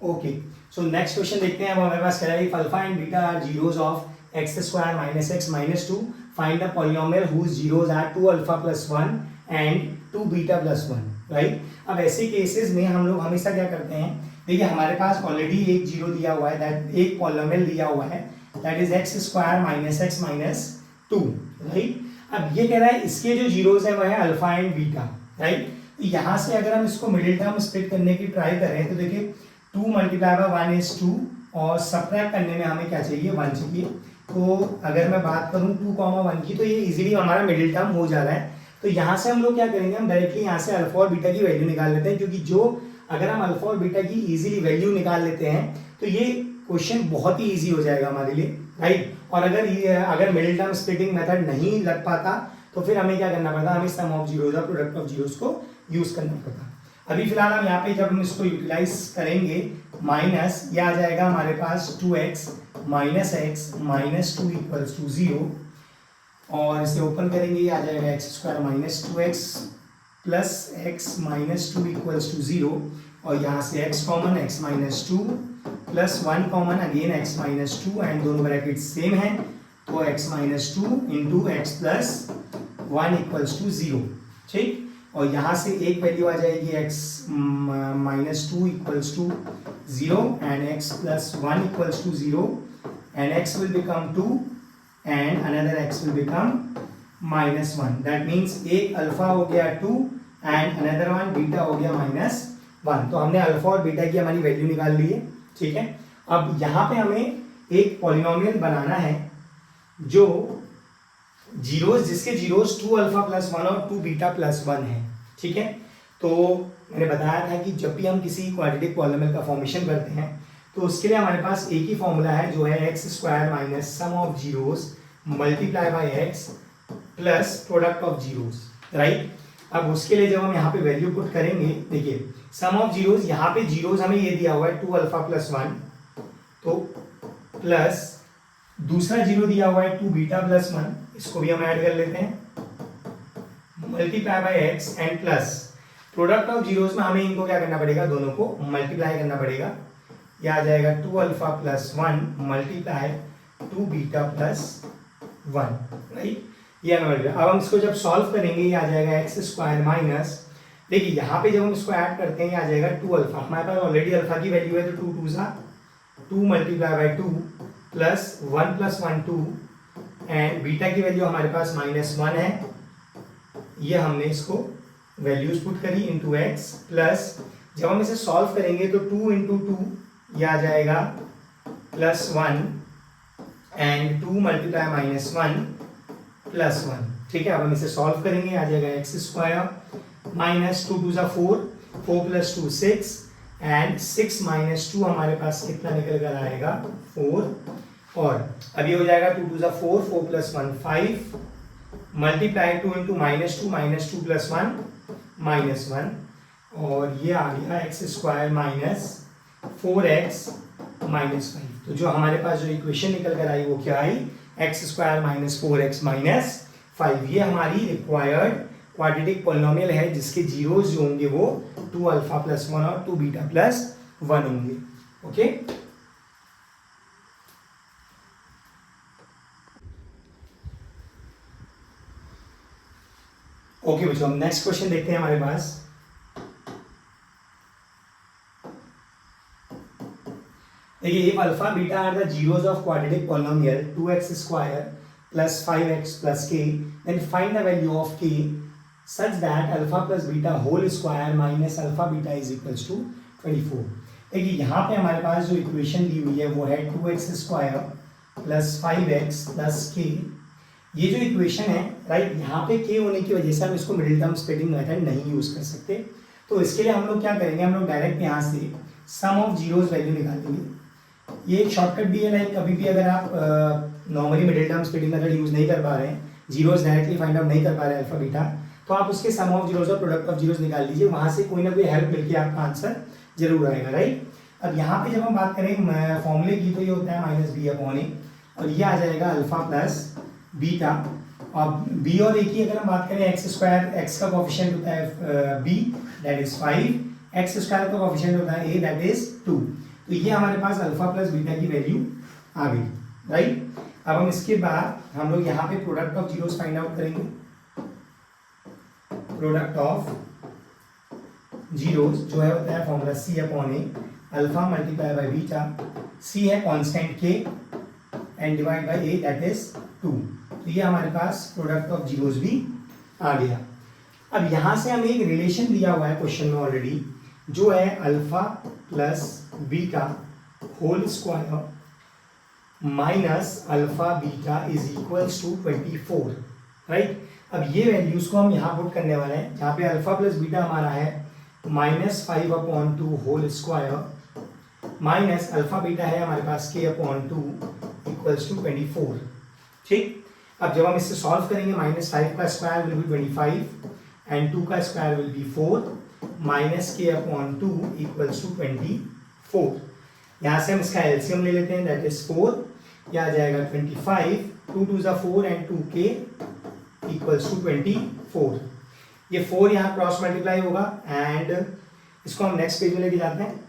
Okay, so next question देखते हैं। अब हमारे पास क्या है, if alpha and beta are zeros of x square minus x minus 2 find the polynomial whose zeros are 2 alpha plus 1 and 2 beta plus 1, right. अब ऐसे cases में हम लोग हमेशा क्या करते हैं, देखिए हमारे पास ऑलरेडी एक जीरो दिया हुआ है, दैट एक पॉलिनोमियल दिया हुआ है, that is x square minus x minus 2, right. अब ये कह रहा है इसके जो जीरोज है वह है अल्फा एंड बीटा, राइट। तो यहाँ से अगर हम इसको मिडिल टर्म स्प्लिट करने की ट्राई करें तो देखिए 2 मल्टीप्लाई बाय 1 इज 2 और सब्ट्रैक्ट करने में हमें क्या चाहिए, 1 चाहिए। तो अगर मैं बात करूं 2, 1 की, तो ये इजीली हमारा मिडिल टर्म हो जा रहा है। तो यहाँ से हम लोग क्या करेंगे, हम डायरेक्टली यहाँ से अल्फा और बीटा की वैल्यू निकाल लेते हैं, क्योंकि जो अगर हम अल्फा और बीटा की इजीली वैल्यू निकाल लेते हैं तो ये क्वेश्चन बहुत ही ईजी हो जाएगा हमारे लिए, राइट। और अगर मिडिल टर्म स्प्लिटिंग मेथड नहीं लग पाता तो फिर हमें क्या करना पड़ता, हमें सम ऑफ जीरोज और प्रोडक्ट ऑफ जीरोज को यूज करना पड़ता। अभी फिलहाल हम यहाँ पे जब हम इसको यूटिलाइज करेंगे, माइनस ये आ जाएगा हमारे पास 2x minus x minus 2 equals to 0, और इसे ओपन करेंगे ये आ जाएगा x square minus 2x plus x minus 2 equals to 0, और यहाँ से x common x minus 2 plus 1 common again x minus 2, and दोनों ब्रैकेट सेम है तो x minus 2 into x plus 1 equals to 0, ठीक। और यहाँ से एक वैल्यू आ जाएगी x minus 2 equals to 0 and x plus 1 equals to 0, and x will become 2 and another x will become minus 1। That means एक अल्फा हो गया 2 एंड अनदर वन बीटा हो गया माइनस 1। तो हमने अल्फा और बीटा की हमारी वैल्यू निकाल ली है, ठीक है। अब यहाँ पे हमें एक पॉलिनोमियल बनाना है जो जीरोज, जिसके जीरोज 2 अल्फा प्लस 1 और 2 बीटा प्लस 1 है, ठीक है। तो मैंने बताया था कि जब भी हम किसी क्वाड्रेटिक पॉलिनोमियल का फॉर्मेशन करते हैं तो उसके लिए हमारे पास एक ही फॉर्मूला है जो है x square minus sum of zeros multiply by x plus product of zeros, right. अब उसके लिए जब हम यहाँ पे वैल्यू पुट करेंगे, देखिए सम ऑफ जीरोज, यहाँ पे जीरोज हमें ये दिया हुआ है 2 अल्फा प्लस 1, तो प्लस दूसरा जीरो दिया हुआ है 2 बीटा प्लस 1, इसको भी हम ऐड कर लेते हैं, multiply by x and plus product of zeros में हमें इनको क्या करना पड़ेगा, दोनों को मल्टीप्लाई करना पड़ेगा। यह आ जाएगा 2 alpha plus 1 multiply 2 beta plus 1, right. ये अब हम इसको जब सॉल्व करेंगे ये आ जाएगा एक्स स्क्वायर माइनस, देखिए यहाँ पे जब हम इसको ऐड करते हैं ये आ जाएगा 2 अल्फा, हमारे पास ऑलरेडी अल्फा की वैल्यू है तो 2 2 सा 2 multiply by 2 plus 1 plus 1 2, and beta की वैल्यू हमारे पास माइनस 1 है, ये हमने इसको वैल्यूज पुट करी इंटू एक्स, प्लस जब हम इसे सॉल्व करेंगे तो 2 इंटू 2 यह आ जाएगा plus 1 and 2 multiply minus 1 plus 1, ठीक है। अब हम इसे सॉल्व करेंगे, आ जाएगा एक्स स्क्वायर माइनस 2 2 सा 4 4 प्लस 2 6 एंड 6 माइनस 2 हमारे पास कितना निकल कर आएगा 4, और अभी हो जाएगा 2 2 सा 4 4 plus 1 5 multiply 2 into minus 2 plus 1 minus 1, और ये आ गया x square minus 4x minus 5। तो जो हमारे पास जो इक्वेशन निकल कर आई वो क्या आई, x square minus 4x minus 5। ये हमारी रिक्वायर्ड क्वाड्रेटिक पॉलिनोमियल है जिसके जीरोज जो होंगे वो 2 अल्फा प्लस 1 और 2 बीटा प्लस 1 होंगे, ओके। ओके बच्चों, नेक्स्ट क्वेश्चन देखते हैं हमारे पास। देखिए if alpha beta are the zeros of quadratic polynomial 2x square plus 5x plus k, then find the value of k such that alpha plus beta whole square minus alpha beta is equals to 24। देखिए यहाँ पे हमारे पास जो equation दी हुई है वो है 2x square plus 5x plus k। ये जो इक्वेशन है, राइट, यहाँ पे k होने की वजह से हम इसको मिडिल टर्म स्प्लिटिंग मेथड नहीं यूज कर सकते। तो इसके लिए हम लोग क्या करेंगे, हम लोग डायरेक्ट यहाँ से सम ऑफ जीरोज वैल्यू निकालेंगे। ये एक शॉर्टकट भी है, लाइक कभी भी अगर आप normally middle term splitting method use नहीं कर पा रहे हैं, जीरोज डायरेक्टली फाइंड आउट नहीं कर पा रहे हैं अल्फा बीटा, तो आप उसके सम ऑफ जीरोज और प्रोडक्ट ऑफ जीरोज निकाल लीजिए, वहां से कोई ना कोई हेल्प मिलकर आपका आंसर जरूर आएगा, राइट। अब यहाँ पे जब हम बात करें फॉर्मूले की तो ये होता है माइनस बी अपॉन ए, और ये आ जाएगा अल्फा प्लस बीटा। अब बी और ए की अगर हम बात करें, एक्स स्क्वायर, एक्स का कोफिशिएंट होता है B, that is 5 x square का कोफिशिएंट होता है ए, दैट इज 2। तो ये हमारे पास अल्फा प्लस बीटा की वैल्यू आ गई, राइट। अब हम इसके बाद हम लोग यहाँ पे product of zeros find out करेंगे। प्रोडक्ट ऑफ जीरोस जो है होता है formula c upon a, alpha multiply by beta, c है कांस्टेंट के and divide by a, that is 2। तो ये हमारे पास प्रोडक्ट ऑफ जीरोस भी आ गया। अब यहाँ से हमें एक रिलेशन दिया हुआ है क्वेश्चन में ऑलरेडी, जो है alpha plus beta whole square minus alpha beta is equals to 24, right. अब ये वैल्यूज को हम यहाँ पुट करने वाले हैं, जहाँ पे अल्फा प्लस बीटा हमारा है -5/2 whole square minus alpha beta है हमारे पास k/2 इक्वल्स टू 24, ठीक। अब जब हम इससे सॉल्व करेंगे, -5 का स्क्वायर विल बी 25 एंड 2 का square will be 4 minus k/2 equals to 24। यहाँ से हम इसका एलसीएम ले लेते हैं, दैट इज 4, यह आ जाएगा 25, 2 2 ज़ा 4 एंड 2k इक्वल्स टू 24। ये 4 यहाँ क्रॉस मल्टीप्लाई होगा एंड इसको हम नेक्स्ट पेज में लेके जाते हैं।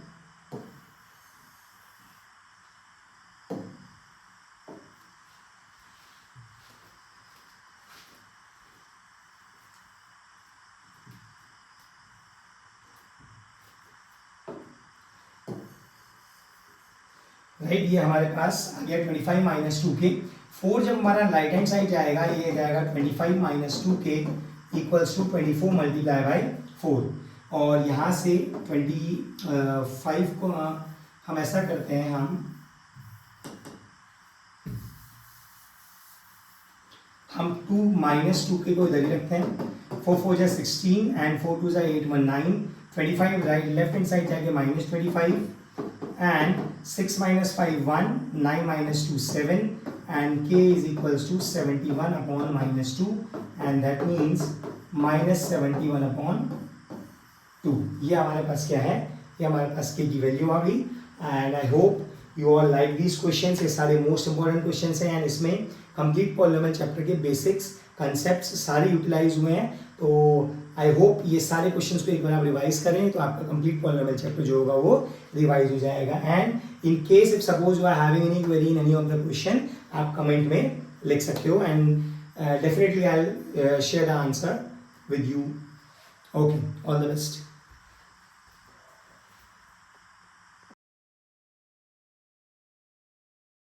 राइट, ये हमारे पास आ गया 25 माइनस 2k। 4 जब हमारा राइट हैंड साइड जाएगा, ये जाएगा 25 minus 2k equals to 24 multiply by 4। और यहाँ से 25 को हम ऐसा करते हैं, हम 2 माइनस 2k को इधर ही रखते हैं। 4 4 जा 16 एंड 4 2 जा 8 1 9, 25 राइट लेफ्ट हैंड साइड जाके -25 and 6 minus 5 1, 9 minus 2 7 and k is equals to 71 upon -2 and that means -71 upon 2। ये हमारे पास क्या है, ये हमारे पास k की वैल्यू आ गई। And I hope you all like these questions. ये सारे मोस्ट इंपॉर्टेंट क्वेश्चंस हैं एंड इसमें कंप्लीट पॉलिनोमियल चैप्टर के बेसिक्स कंसेप्ट्स सारे यूटिलाइज हुए हैं। तो आई होप ये सारे क्वेश्चंस को एक बार आप रिवाइज करें तो आपका कंप्लीट पॉलिनोमियल चैप्टर जो होगा वो रिवाइज हो जाएगा। And in case if suppose you are having any query in any of the question, आप कमेंट में लिख सकते हो and definitely I will share the answer with you. Okay, all the best.